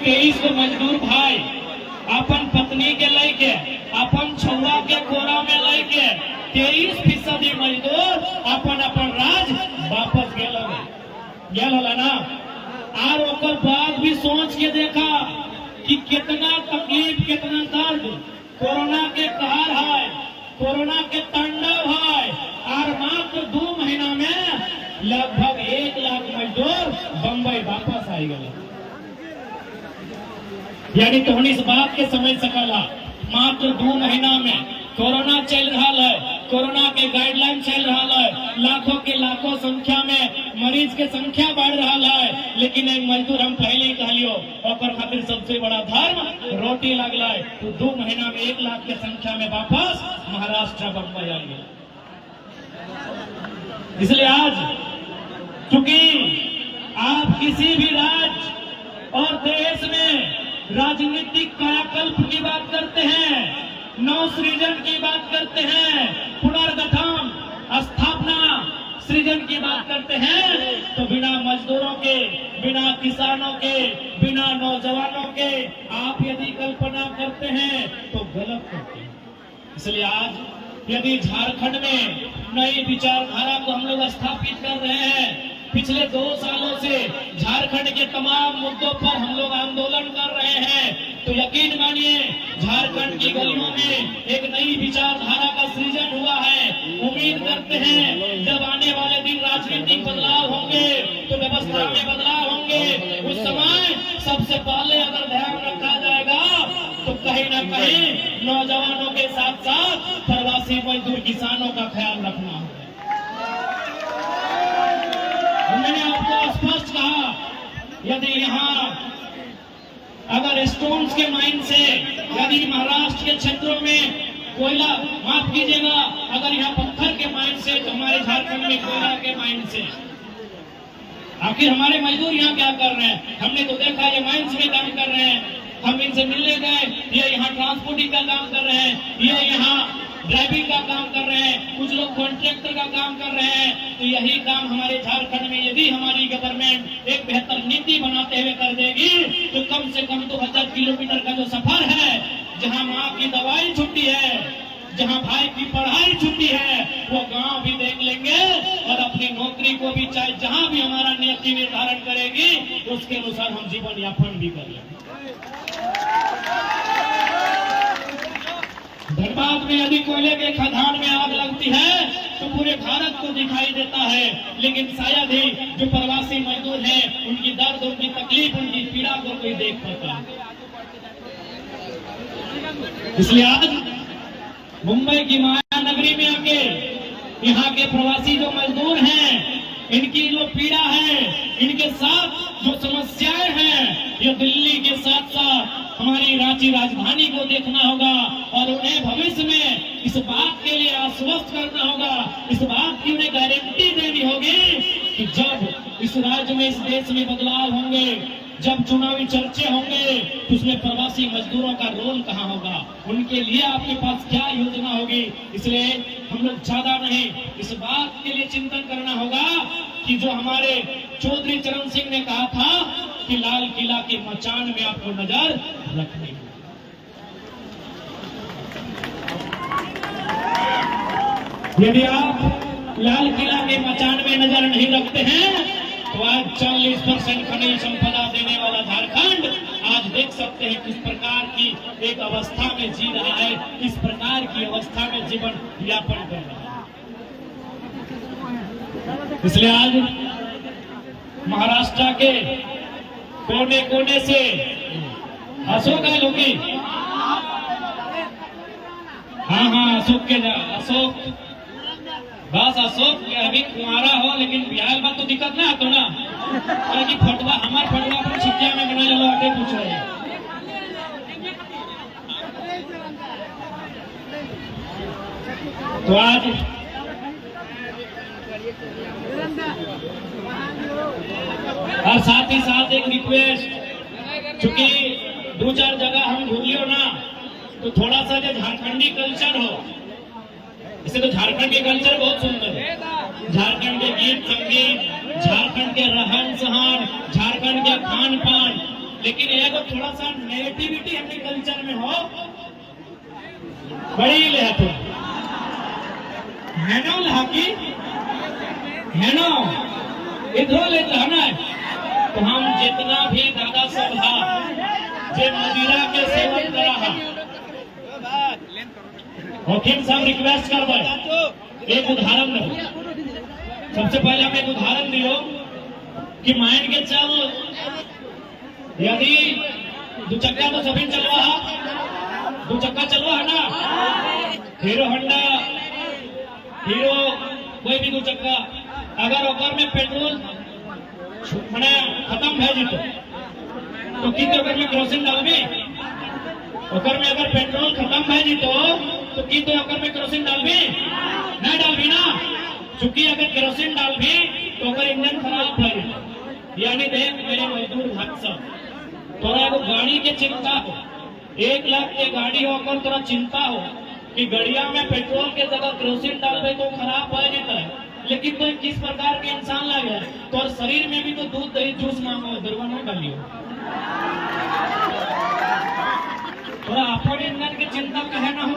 23 को मजदूर भाई अपन पत्नी के लेके अपन छुआ के कोरा में लेके 23% मजदूर अपन अपन राज वापस गेल होला ना। और ओकर बाद भी सोच के देखा कि कितना तकलीफ कितना दर्द कोरोना के कहर है, कोरोना के तांडव है। और मात्र 2 महीना में लगभग 1 लाख मजदूर बंबई वापस आई गए। यानी तो इस बात के समझ सकला मात्र 2 महीना में कोरोना चल रहा है, कोरोना के गाइडलाइन चल रहा है, लाखों के लाखों संख्या में मरीज के संख्या बढ़ रहा है, लेकिन एक मजदूर हम पहले ही कहलियो और खातिर सबसे बड़ा धर्म रोटी लगला है। तो 2 महीना में 1 लाख के संख्या में वापस महाराष्ट्र बंबई आई गए। इसलिए आज चूंकि आप किसी भी राज्य और देश में राजनीतिक कायाकल्प की बात करते हैं, नव सृजन की बात करते हैं, पुनर्गठन स्थापना सृजन की बात करते हैं, तो बिना मजदूरों के, बिना किसानों के, बिना नौजवानों के आप यदि कल्पना करते हैं तो गलत करते हैं। इसलिए आज यदि झारखंड में नई विचारधारा को हम लोग स्थापित कर रहे हैं, पिछले 2 सालों से झारखंड के तमाम मुद्दों पर हम लोग आंदोलन कर रहे हैं, तो यकीन मानिए झारखंड की गलियों में एक नई विचारधारा का सृजन हुआ है। उम्मीद करते हैं जब आने वाले दिन राजनीतिक बदलाव होंगे तो व्यवस्था में बदलाव होंगे, उस समय सबसे पहले अगर ध्यान रखा जाएगा तो कहीं न कहीं नौजवानों के साथ साथ प्रवासी मजदूर किसानों का ख्याल रखना होगा। मैंने आपको स्पष्ट कहा, यदि यहाँ अगर स्टोन्स के माइन से, यदि महाराष्ट्र के क्षेत्रों में कोयला, माफ कीजिएगा, अगर यहाँ पत्थर के माइन से, तो हमारे झारखंड में कोयला के माइन से, आखिर हमारे मजदूर यहाँ क्या कर रहे हैं? हमने तो देखा ये माइंस में काम कर रहे हैं, हम इनसे मिलने गए, ये यहाँ ट्रांसपोर्टिंग का काम कर रहे हैं, ये यहाँ ड्राइविंग का काम कर रहे हैं, कुछ लोग कॉन्ट्रैक्टर का काम कर रहे हैं। तो यही काम हमारे झारखंड में यदि हमारी गवर्नमेंट एक बेहतर नीति बनाते हुए कर देगी तो कम से कम 2000 किलोमीटर का जो सफर है, जहां माँ की दवाई छुट्टी है, जहां भाई की पढ़ाई छुट्टी है, वो गांव भी देख लेंगे और अपनी नौकरी को भी, चाहे जहां भी हमारा नियति निर्धारण करेगी उसके अनुसार हम जीवन यापन भी कर लेंगे। धनबाद में यदि कोयले के खदान में आग लगती है तो पूरे भारत को दिखाई देता है, लेकिन शायद ही जो प्रवासी मजदूर हैं उनकी दर्द, उनकी तकलीफ, उनकी पीड़ा को कोई देख पाता है। इसलिए आज मुंबई की माया नगरी में आके यहाँ के प्रवासी जो मजदूर हैं, इनकी जो पीड़ा है, इनके साथ जो समस्याएं हैं, ये दिल्ली के साथ साथ हमारी रांची राजधानी को देखना होगा और उन्हें भविष्य में इस बात के लिए आश्वस्त करना होगा, इस बात की उन्हें गारंटी देनी होगी कि जब इस राज्य में, इस देश में बदलाव होंगे, जब चुनावी चर्चे होंगे तो उसमें प्रवासी मजदूरों का रोल कहाँ होगा, उनके लिए आपके पास क्या योजना होगी। इसलिए हम लोग ज्यादा नहीं, इस बात के लिए चिंतन करना होगा कि जो हमारे चौधरी चरण सिंह ने कहा था कि लाल किला के मचान में आपको नजर रखनी है। यदि आप लाल किला के मचान में नजर नहीं रखते हैं तो आज 40% खनिज संपदा देने वाला झारखंड आज देख सकते हैं किस प्रकार की एक अवस्था में जी रहा है, किस प्रकार की अवस्था में जीवन यापन कर रहा है। इसलिए आज महाराष्ट्र के कोने कोने से अशोक है लोगी, हाँ अशोक के अशोक, बस अशोक अभी कुमारा हो लेकिन बिहार में तो दिक्कत ना तो ना, कि फटवा हमारे फटवा पर छिटिया में बना चलो आटे पूछ रहे हैं। तो आज और साथ ही साथ एक रिक्वेस्ट, चूंकि 2-4 जगह हम घूमियो ना तो थोड़ा सा जो झारखंडी कल्चर हो, इसे तो झारखंड के कल्चर बहुत सुंदर है, झारखंड के गीत संगीत, झारखंड के रहन सहन, झारखंड के खान पान, लेकिन एगो थोड़ा सा नेगेटिविटी हमने कल्चर में हो बड़ी ले तो है ना लहाकी है ना इधर ले जाना है। तो हम जितना भी दादा सब जे मदिरा के सेवन करा है वकील साहब रिक्वेस्ट कर एक उदाहरण दो। सबसे पहले हम एक उदाहरण दियो कि मान के चल यदि दो चक्का तो सभी चलवा है, दो चक्का चलवा है ना, हीरो होंडा हीरो कोई भी दो चक्का अगर ओकर में पेट्रोल मैंने खत्म है जी तो की तो में केरोसिन डालबी ओकर में अगर पेट्रोल खत्म है जी तो की तो ओकर में केरोसिन डालबी नहीं डालबी ना। चूंकि अगर केरोसिन डालबी तो ओकर इंजन खराब है। यानी देख मेरे मजदूर भाई सब तोरा एगो गाड़ी के चिंता हो, 1 लाख के गाड़ी होकर तोरा चिंता हो कि गड़िया में पेट्रोल के जगह केरोसिन डालबे तो खराब हो जाता है। लेकिन तो किस प्रकार के इंसान लगे तो शरीर में भी तो दूध दही जूस मांगो दुर्गा नहीं डालियो। थोड़ा अपन इंजन की चिंता कहे ना हो,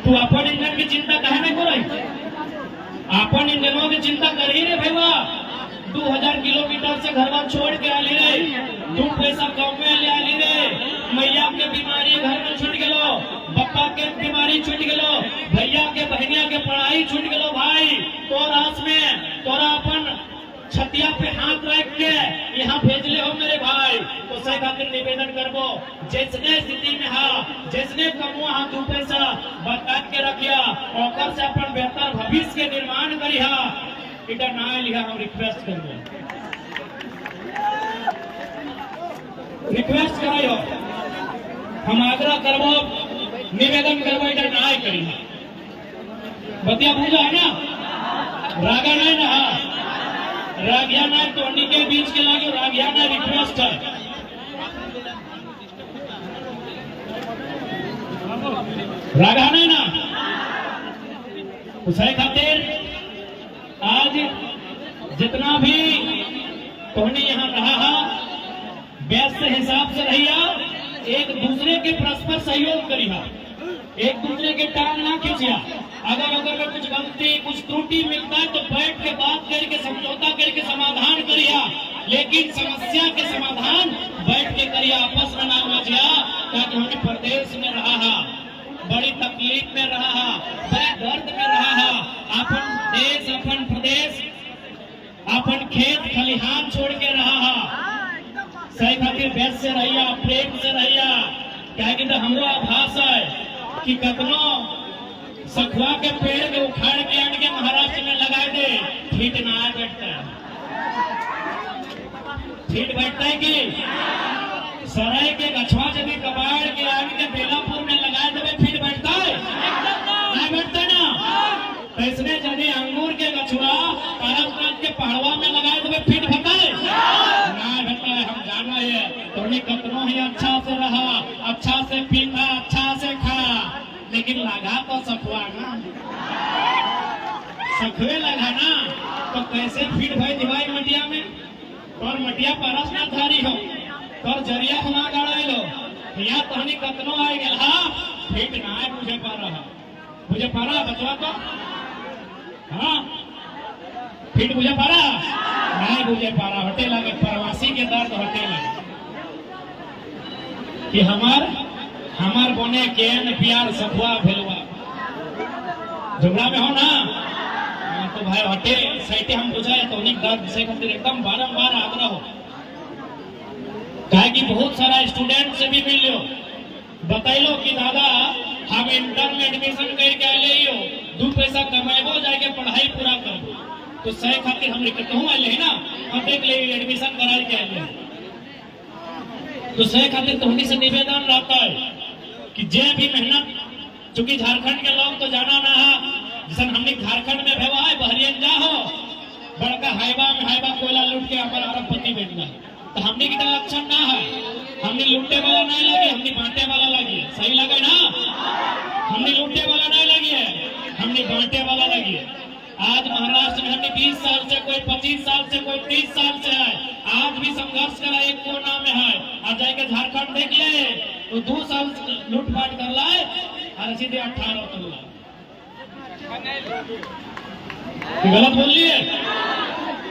तू अपन इंजन की चिंता कहे नहीं करो, अपन इंजनों की चिंता कर ही रे भैया। 2000 किलोमीटर से घर छोड़ के आली रे, 2 पैसा गाँव में ले आली रे, मैया के बीमारी घर में छूट गलो, बप्पा के बीमारी छूट गलो, भैया के बहनिया के पढ़ाई छूट गलो भाई। तो रास में तोरा अपन छतिया पे हाथ रख के यहाँ भेज ले हो मेरे भाई। तो सही खातिर निवेदन करबो जिसने स्थिति में हा जिसने कमुआ हा 2 पैसा बचा के रखिया और से अपन बेहतर भविष्य के निर्माण करिया इटा ना लिया। हम रिक्वेस्ट करबो रिक्वेस्ट करायो हम आग्रह करबो निवेदन करबो इटा ना करी बतिया पूजा है ना रागा नहीं ना रागिया ना तो के बीच के लागे रागिया ना रिक्वेस्ट है रागा नहीं ना उसे खातिर आज जितना भी कोहनी यहाँ रहा है व्यस्त हिसाब से रहिया, एक दूसरे के परस्पर सहयोग करिया, एक दूसरे के टांग ना खींचिया। अगर कुछ गलती कुछ त्रुटि मिलता है तो बैठ के बात करके समझौता करके समाधान करिया, लेकिन समस्या के समाधान बैठ के करिया, आपस में ना बचिया। ताकि हमने प्रदेश में रहा है, बड़ी तकलीफ में रहा है, बड़े दर्द में रहा है, अपन देश अपन प्रदेश अपन खेत खलिहान छोड़ के रहा है। सही खातिर बेस से रहिया, प्रेम से रहिया, क्या कि हमरो आभास है कि कतनो सखुआ के पेड़ के उखाड़ के आन के महाराष्ट्र में लगा दे ठीक ना बैठता है, ठीक बैठता है कि सराय के गछवा यदि कबाड़ के आन के बेलापुर में लगा देवे फिर बैठता है नहीं बैठता ना। तो इसने यदि अंगूर के गछवा पारसनाथ के पहाड़वा में लगा देवे फिर बैठता है ना बैठता है। हम जाना है तो कतनो ही अच्छा से रहा, अच्छा से पीता, अच्छा से खा, लेकिन लगा तो सखुआ ना, सखुए लगा ना। तो कैसे फिट भाई दिवाई मटिया में और मटिया पारसनाथ धारी हो और जरिया हुआ गाड़ा लो यहाँ तहनी कतनो आए गया फिट ना है मुझे पा रहा बचवा तो हाँ फिट मुझे पा रहा नहीं मुझे पा रहा हटे लगे प्रवासी के दर्द हटे लगे कि हमार बने केन प्यार सखुआ भेलवा झुमरा में हो ना तो भाई हटे सैटे हम बुझाए तो उन्हीं दर्द से खातिर एकदम बारंबार आग्रह हो कहे कि बहुत सारा स्टूडेंट से भी मिल लो बतैलो कि दादा हम इंटर में एडमिशन करके आए हो 2 पैसा कमाएबो जाके पढ़ाई पूरा करो तो सही खातिर हम कहूँ आए ना हम देख ले एडमिशन कराए के आए तो सही खातिर तो से निवेदन रहता है कि जे भी मेहनत चूंकि झारखंड के लोग तो जाना ना है जिसन हमने झारखंड में भेवा है बहरियन जा हो बड़का हाइबा कोयला लूट के हमारा अरबपति बन गए तो हमने की लक्षण ना है, हमने लूटने वाला नहीं लगे, हमने बांटे वाला लगी। सही लगे ना, हमने लूटने वाला नहीं लगी है, हमने बांटे वाला लगी है। आज महाराष्ट्र में हमने 20 साल से, कोई 25 साल से, कोई 30 साल से है, आज भी संघर्ष करा एक कोना में है। आज जाके झारखंड देख ले तो 2 साल लूटपाट कर लाए और सीधे 18 तो गलत बोल लिए।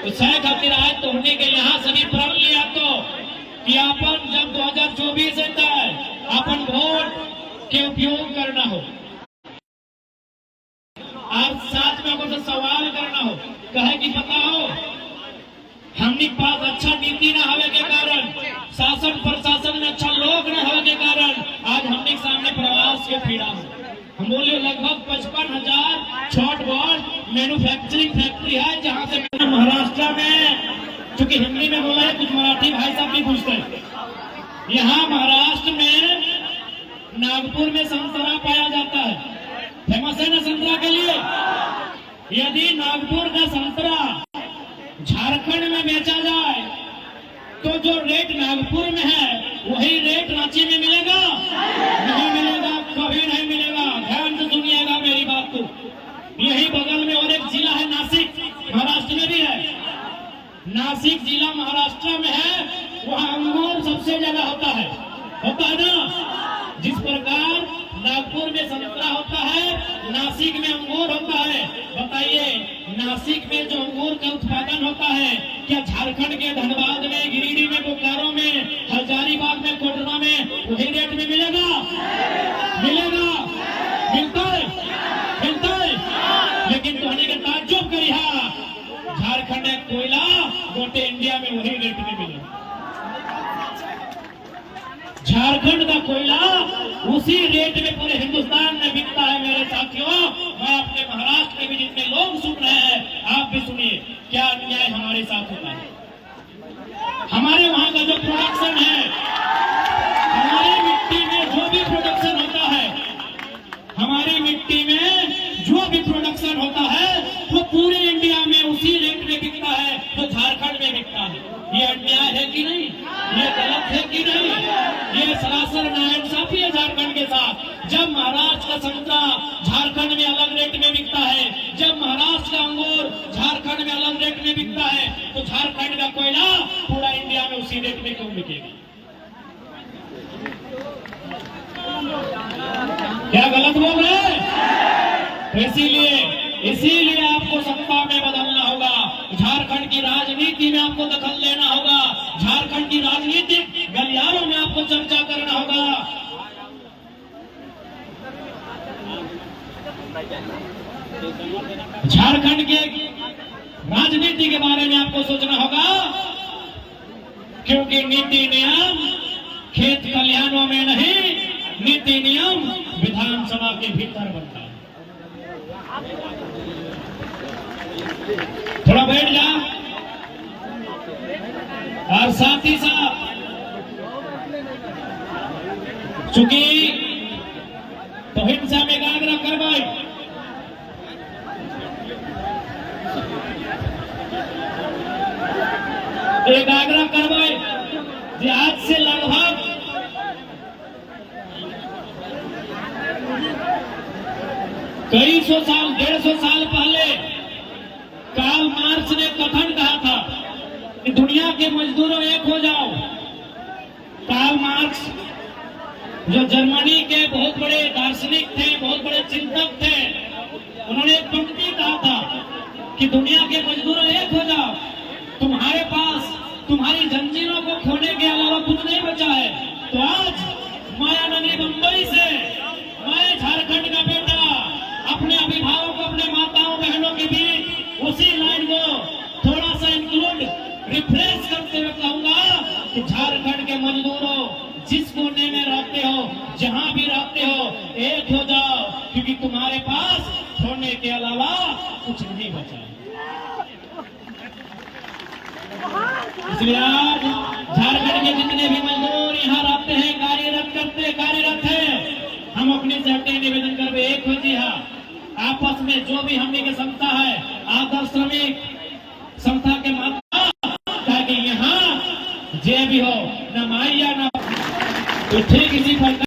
तो सह खातिर आए तो होने के यहाँ सभी प्रण लिया तो कि अपन जब 2024 आता है अपन वोट के उपयोग करना हो और साथ में अगर तो सवाल करना हो, कहे कि पता हो हमने पास अच्छा नीति न होने के कारण, शासन प्रशासन में अच्छा लोग न होने के कारण आज हमने सामने प्रवास के पीड़ा हो। हम बोले लगभग 55,000 छोट बड़ मैन्युफैक्चरिंग फैक्ट्री है जहां से महाराष्ट्र में, चूंकि हिंदी में बोला है कुछ मराठी भाई साहब भी पूछते हैं, यहाँ महाराष्ट्र में नागपुर में संतरा पाया जाता है, फेमस है ना संतरा के लिए। यदि नागपुर का संतरा झारखंड में बेचा जाए तो जो रेट नागपुर में है वही रेट रांची में मिलेगा? नहीं मिलेगा, कभी नहीं मिलेगा। ध्यान से सुनिएगा मेरी बात को। यही बगल में और एक जिला है नासिक, महाराष्ट्र में भी है। नासिक जिला महाराष्ट्र में है, वहाँ अंगूर सबसे ज्यादा होता है ना। जिस प्रकार नागपुर में संतरा होता है, नासिक में अंगूर होता है। बताइए नासिक में जो अंगूर का उत्पादन होता है, क्या झारखंड के धनबाद में, गिरिडीह में, बोकारो में, हजारीबाग में, कोडरमा में वही रेट में मिलेगा? मिलेगा? मिलता है? मिलता है? लेकिन तो का ताज्जुब करी झारखंड है कोयला गोटे इंडिया में वही रेट में मिलेगा। झारखंड का कोयला उसी रेट में पूरे हिंदुस्तान में बिकता है। मेरे साथियों, मैं अपने महाराष्ट्र में भी जितने लोग सुन रहे हैं आप भी सुनिए, क्या अन्याय हमारे साथ होता है। हमारे वहां का जो प्रोडक्शन है, हमारी मिट्टी में जो भी प्रोडक्शन होता है, हमारी मिट्टी में जो भी प्रोडक्शन होता है वो पूरे इंडिया में उसी रेट में बिकता है जो झारखंड में बिकता है। ये अन्याय है कि नहीं? ये गलत है कि नहीं? ये सरासर नाइंसाफी है झारखंड के साथ। जब महाराष्ट्र का संतरा झारखंड में अलग रेट में बिकता है, जब महाराष्ट्र का अंगूर झारखंड में अलग रेट में बिकता है, तो झारखंड का कोयला पूरा इंडिया में उसी रेट में क्यों बिकेगा? क्या गलत बोल रहे हैं? इसीलिए आपको सत्ता में बदलना होगा, झारखंड की राजनीति में आपको दखल लेना होगा, झारखंड की राजनीतिक गलियारों में आपको चर्चा करना होगा। झारखंड के राजनीति के बारे में आपको सोचना होगा, क्योंकि नीति नियम खेत खलिहानों में नहीं, नीति नियम विधानसभा के भीतर बनता है। थोड़ा बैठ जा। और साथ ही साथ चूंकि तो हिंसा में एकाग्र करवाई, एकाग्र करवाई आज से लगभग कई सौ साल, 150 साल पहले कार्ल मार्क्स ने कथन कहा था कि दुनिया के मजदूरों एक हो जाओ। कार्ल मार्क्स जो जर्मनी के बहुत बड़े दार्शनिक थे, बहुत बड़े चिंतक थे, उन्होंने एक पंक्ति कहा था कि दुनिया के मजदूरों एक हो जाओ। तुम्हारे पास तुम्हारी जंजीरों को खोने के अलावा कुछ नहीं बचा है। तो आज मायानगरी मुंबई से मैं झारखंड का बेटा अपने अभिभावकों, अपने माताओं बहनों के बीच उसी लाइन को थोड़ा सा इंक्लूड, रिफ्रेश करते हुए कहूंगा कि झारखंड के मजदूरों, जिस कोने में रहते हो, जहां भी रहते हो, एक हो जाओ, क्योंकि तुम्हारे पास खोने के अलावा कुछ नहीं बचा है। इसलिए आज झारखंड के जितने भी मजदूर यहाँ रहते हैं, कार्यरत हैं, हम अपने से हटे निवेदन कर एक हो जी हाँ, आपस में जो भी हमने की संस्था है, आदर्श श्रमिक संस्था के माध्यम, ताकि यहाँ जे भी हो न माइया न ठीक इसी प्रकार